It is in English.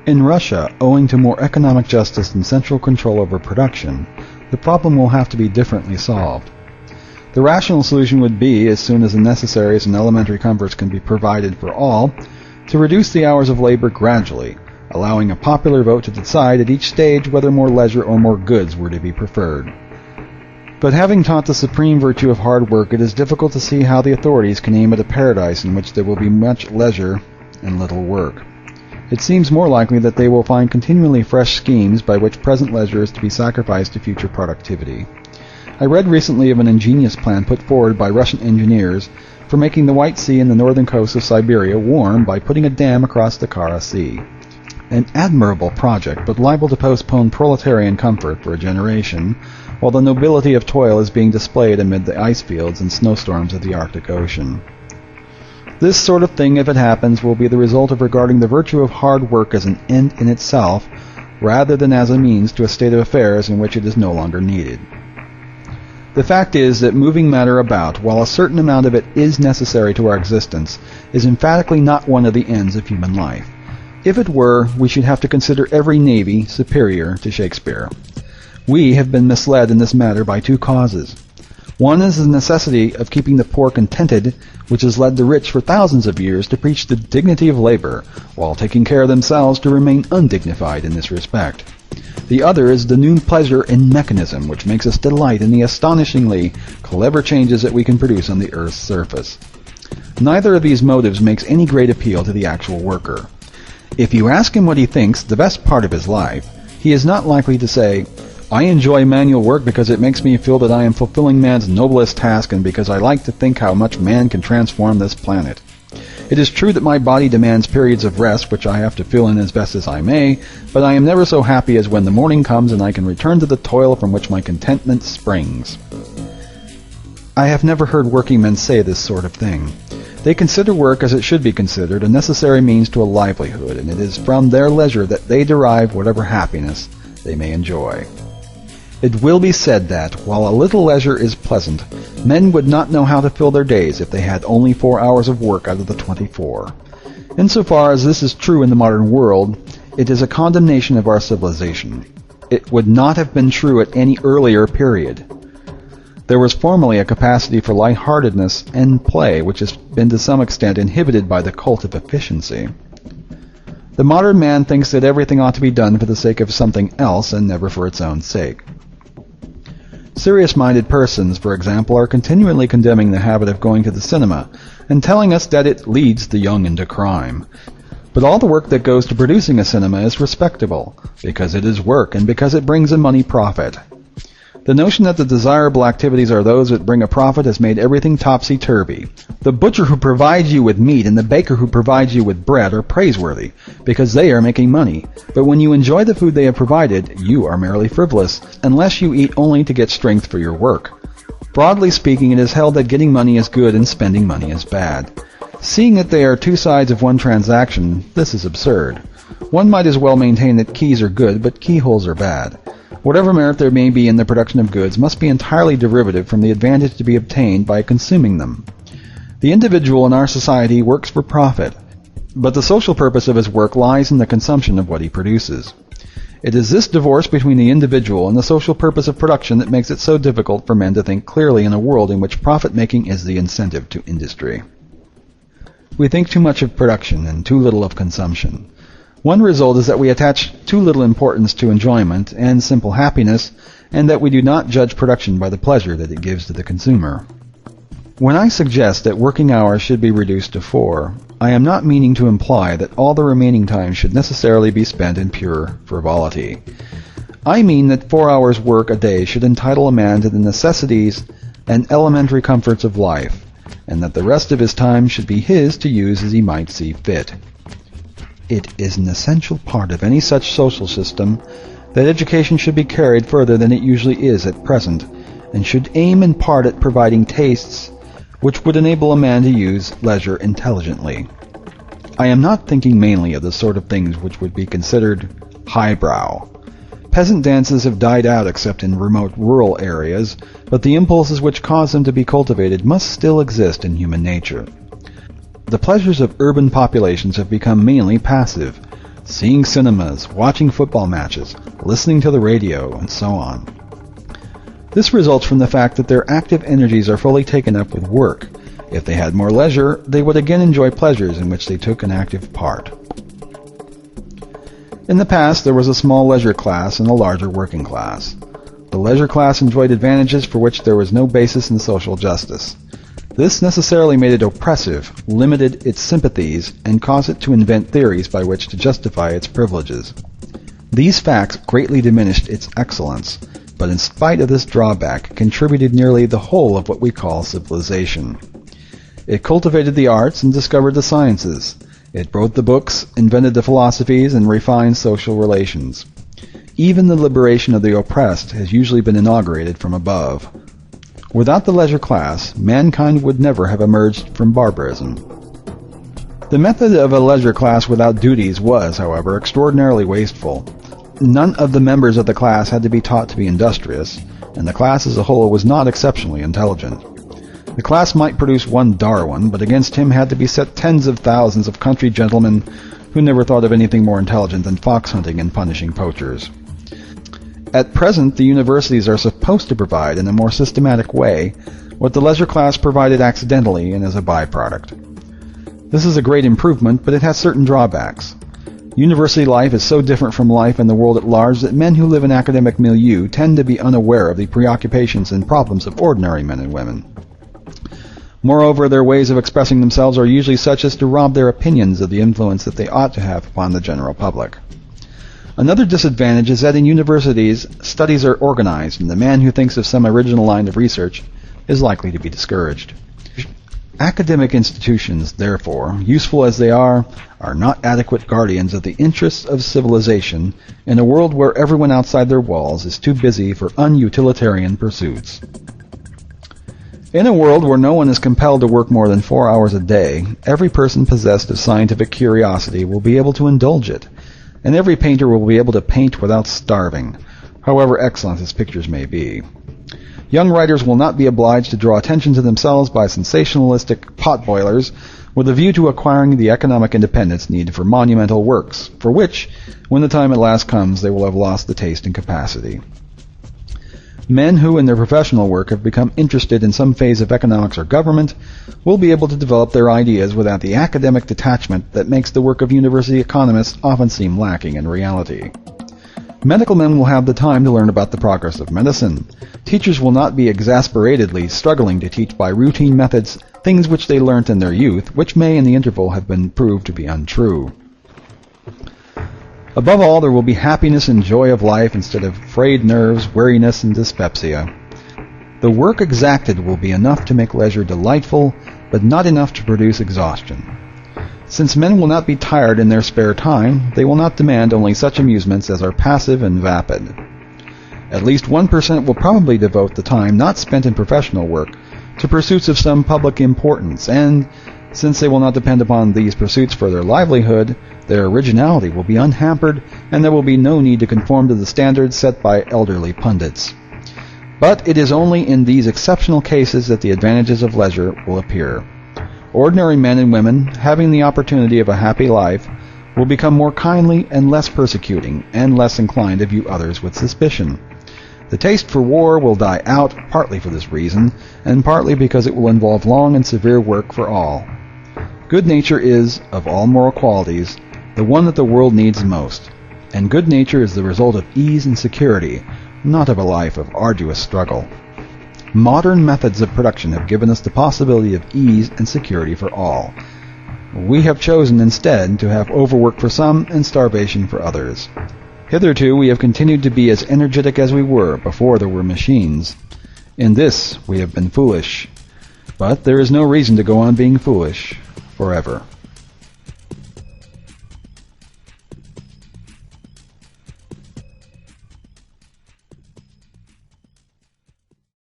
In Russia, owing to more economic justice and central control over production, the problem will have to be differently solved. The rational solution would be, as soon as the necessaries and elementary comforts can be provided for all, to reduce the hours of labor gradually, allowing a popular vote to decide at each stage whether more leisure or more goods were to be preferred. But having taught the supreme virtue of hard work, it is difficult to see how the authorities can aim at a paradise in which there will be much leisure and little work. It seems more likely that they will find continually fresh schemes by which present leisure is to be sacrificed to future productivity. I read recently of an ingenious plan put forward by Russian engineers for making the White Sea and the northern coast of Siberia warm by putting a dam across the Kara Sea. An admirable project, but liable to postpone proletarian comfort for a generation, while the nobility of toil is being displayed amid the ice fields and snowstorms of the Arctic Ocean. This sort of thing, if it happens, will be the result of regarding the virtue of hard work as an end in itself, rather than as a means to a state of affairs in which it is no longer needed. The fact is that moving matter about, while a certain amount of it is necessary to our existence, is emphatically not one of the ends of human life. If it were, we should have to consider every navy superior to Shakespeare. We have been misled in this matter by two causes. One is the necessity of keeping the poor contented, which has led the rich for thousands of years to preach the dignity of labor, while taking care themselves to remain undignified in this respect. The other is the new pleasure in mechanism, which makes us delight in the astonishingly clever changes that we can produce on the earth's surface. Neither of these motives makes any great appeal to the actual worker. If you ask him what he thinks the best part of his life, he is not likely to say, "I enjoy manual work because it makes me feel that I am fulfilling man's noblest task and because I like to think how much man can transform this planet. It is true that my body demands periods of rest which I have to fill in as best as I may, but I am never so happy as when the morning comes and I can return to the toil from which my contentment springs." I have never heard working men say this sort of thing. They consider work, as it should be considered, a necessary means to a livelihood, and it is from their leisure that they derive whatever happiness they may enjoy. It will be said that, while a little leisure is pleasant, men would not know how to fill their days if they had only 4 hours of work out of the 24. Insofar as this is true in the modern world, it is a condemnation of our civilization. It would not have been true at any earlier period. There was formerly a capacity for light-heartedness and play which has been to some extent inhibited by the cult of efficiency. The modern man thinks that everything ought to be done for the sake of something else and never for its own sake. Serious-minded persons, for example, are continually condemning the habit of going to the cinema and telling us that it leads the young into crime. But all the work that goes to producing a cinema is respectable, because it is work and because it brings a money profit. The notion that the desirable activities are those that bring a profit has made everything topsy-turvy. The butcher who provides you with meat and the baker who provides you with bread are praiseworthy, because they are making money. But when you enjoy the food they have provided, you are merely frivolous, unless you eat only to get strength for your work. Broadly speaking, it is held that getting money is good and spending money is bad. Seeing that they are two sides of one transaction, this is absurd. One might as well maintain that keys are good, but keyholes are bad. Whatever merit there may be in the production of goods must be entirely derivative from the advantage to be obtained by consuming them. The individual in our society works for profit, but the social purpose of his work lies in the consumption of what he produces. It is this divorce between the individual and the social purpose of production that makes it so difficult for men to think clearly in a world in which profit-making is the incentive to industry. We think too much of production and too little of consumption. One result is that we attach too little importance to enjoyment and simple happiness, and that we do not judge production by the pleasure that it gives to the consumer. When I suggest that working hours should be reduced to 4, I am not meaning to imply that all the remaining time should necessarily be spent in pure frivolity. I mean that 4 hours' work a day should entitle a man to the necessities and elementary comforts of life, and that the rest of his time should be his to use as he might see fit. It is an essential part of any such social system that education should be carried further than it usually is at present, and should aim in part at providing tastes which would enable a man to use leisure intelligently. I am not thinking mainly of the sort of things which would be considered highbrow. Peasant dances have died out except in remote rural areas, but the impulses which cause them to be cultivated must still exist in human nature. The pleasures of urban populations have become mainly passive. seeing cinemas, watching football matches, listening to the radio, and so on. This results from the fact that their active energies are fully taken up with work. If they had more leisure, they would again enjoy pleasures in which they took an active part. In the past, there was a small leisure class and a larger working class. The leisure class enjoyed advantages for which there was no basis in social justice. This necessarily made it oppressive, limited its sympathies, and caused it to invent theories by which to justify its privileges. These facts greatly diminished its excellence, but in spite of this drawback, contributed nearly the whole of what we call civilization. It cultivated the arts and discovered the sciences. It wrote the books, invented the philosophies, and refined social relations. Even the liberation of the oppressed has usually been inaugurated from above. Without the leisure class, mankind would never have emerged from barbarism. The method of a leisure class without duties was, however, extraordinarily wasteful. None of the members of the class had to be taught to be industrious, and the class as a whole was not exceptionally intelligent. The class might produce one Darwin, but against him had to be set tens of thousands of country gentlemen who never thought of anything more intelligent than fox hunting and punishing poachers. At present, the universities are supposed to provide, in a more systematic way, what the leisure class provided accidentally and as a byproduct. This is a great improvement, but it has certain drawbacks. University life is so different from life in the world at large that men who live in academic milieu tend to be unaware of the preoccupations and problems of ordinary men and women. Moreover, their ways of expressing themselves are usually such as to rob their opinions of the influence that they ought to have upon the general public. Another disadvantage is that in universities, studies are organized, and the man who thinks of some original line of research is likely to be discouraged. Academic institutions, therefore, useful as they are not adequate guardians of the interests of civilization in a world where everyone outside their walls is too busy for unutilitarian pursuits. In a world where no one is compelled to work more than 4 hours a day, every person possessed of scientific curiosity will be able to indulge it, and every painter will be able to paint without starving, however excellent his pictures may be. Young writers will not be obliged to draw attention to themselves by sensationalistic potboilers with a view to acquiring the economic independence needed for monumental works, for which, when the time at last comes, they will have lost the taste and capacity. Men who in their professional work have become interested in some phase of economics or government will be able to develop their ideas without the academic detachment that makes the work of university economists often seem lacking in reality. Medical men will have the time to learn about the progress of medicine. Teachers will not be exasperatedly struggling to teach by routine methods things which they learnt in their youth, which may in the interval have been proved to be untrue. Above all, there will be happiness and joy of life instead of frayed nerves, weariness, and dyspepsia. The work exacted will be enough to make leisure delightful, but not enough to produce exhaustion. Since men will not be tired in their spare time, they will not demand only such amusements as are passive and vapid. At least 1% will probably devote the time not spent in professional work to pursuits of some public importance, and, since they will not depend upon these pursuits for their livelihood, their originality will be unhampered, and there will be no need to conform to the standards set by elderly pundits. But it is only in these exceptional cases that the advantages of leisure will appear. Ordinary men and women, having the opportunity of a happy life, will become more kindly and less persecuting, and less inclined to view others with suspicion. The taste for war will die out, partly for this reason, and partly because it will involve long and severe work for all. Good nature is, of all moral qualities, the one that the world needs most, and good nature is the result of ease and security, not of a life of arduous struggle. Modern methods of production have given us the possibility of ease and security for all. We have chosen instead to have overwork for some and starvation for others. Hitherto we have continued to be as energetic as we were before there were machines. In this we have been foolish, but there is no reason to go on being foolish forever.